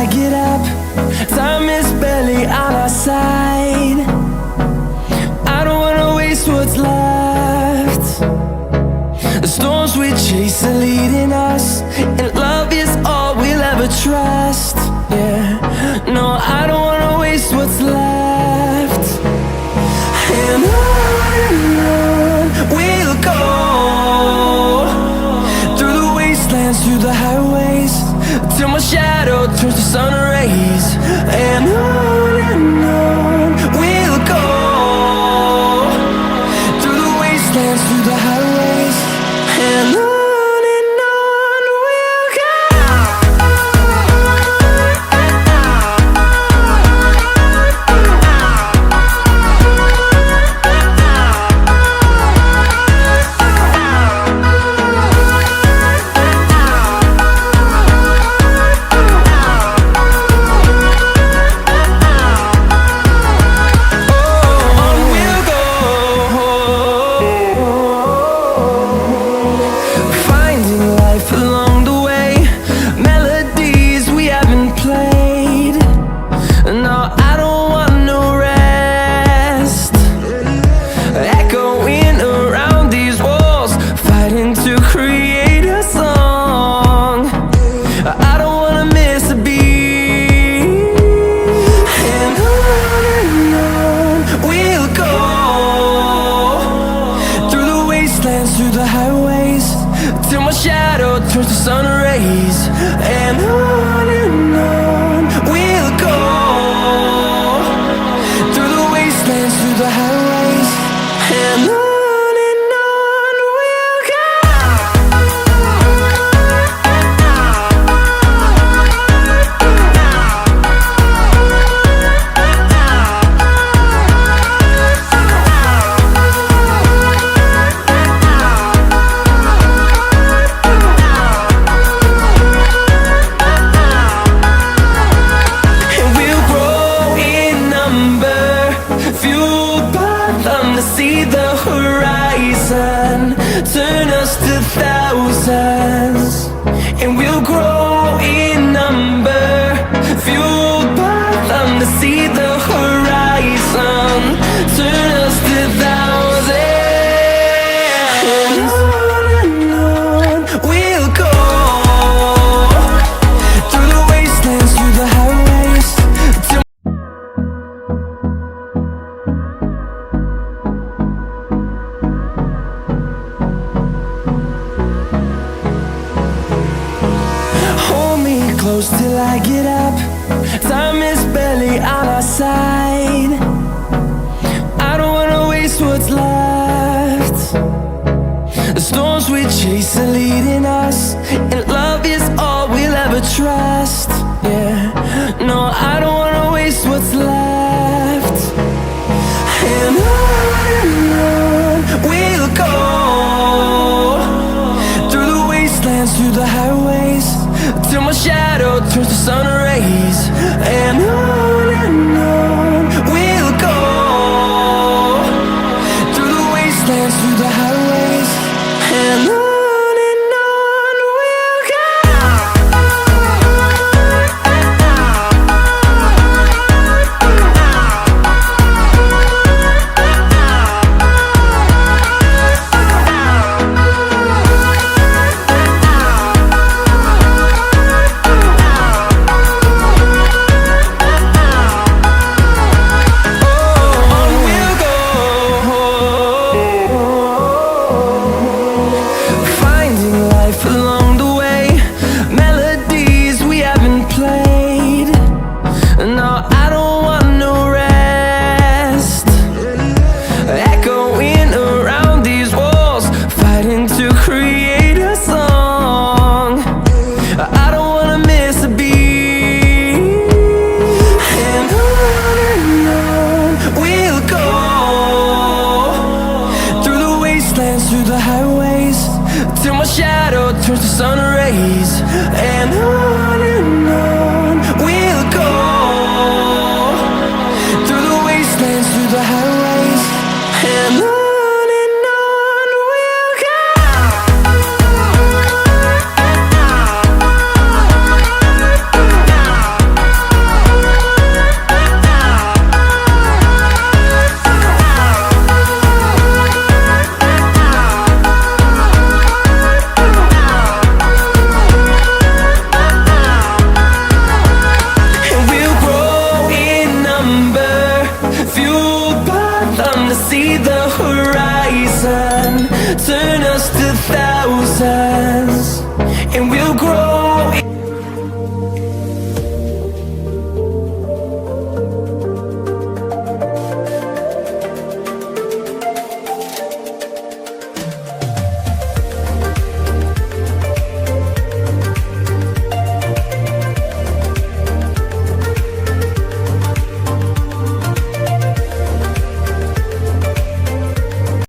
I get up. Time is barely on our side. I don't wanna waste what's left. The storms we chase are leading us, and love is all we'll ever trust. Yeah, no, I don't wanna waste what's left. And on we'll go, through the wastelands, through the highways, till my shadow turns to sun rays. And on we'll go, through the wastelands, through the highways, and on. Turns to sun rays, and on we'll go, through the wastelands, through the highways, and on we'll go. See the horizon turn us to thousands, and we'll grow in number, fueled by them to see the horizon turn us to thousands. And on we'll go, through the wastelands, through the highways, till close till I get up. Time is barely on our side. I don't wanna waste what's left. The storms we chase are leading us, and love is all we'll ever trust. Yeah, no, I don't wanna waste what's left. And on we'll go, through the wastelands, through the highways, till my shadow turns to sun rays. And on we'll go, through the wastelands, through the highways, and on we'll go. Through the highways, till my shadow turns to sun rays. And on we'll go, through the wastelands, through the highways, and on we'll go. just 1,000s, and we'll grow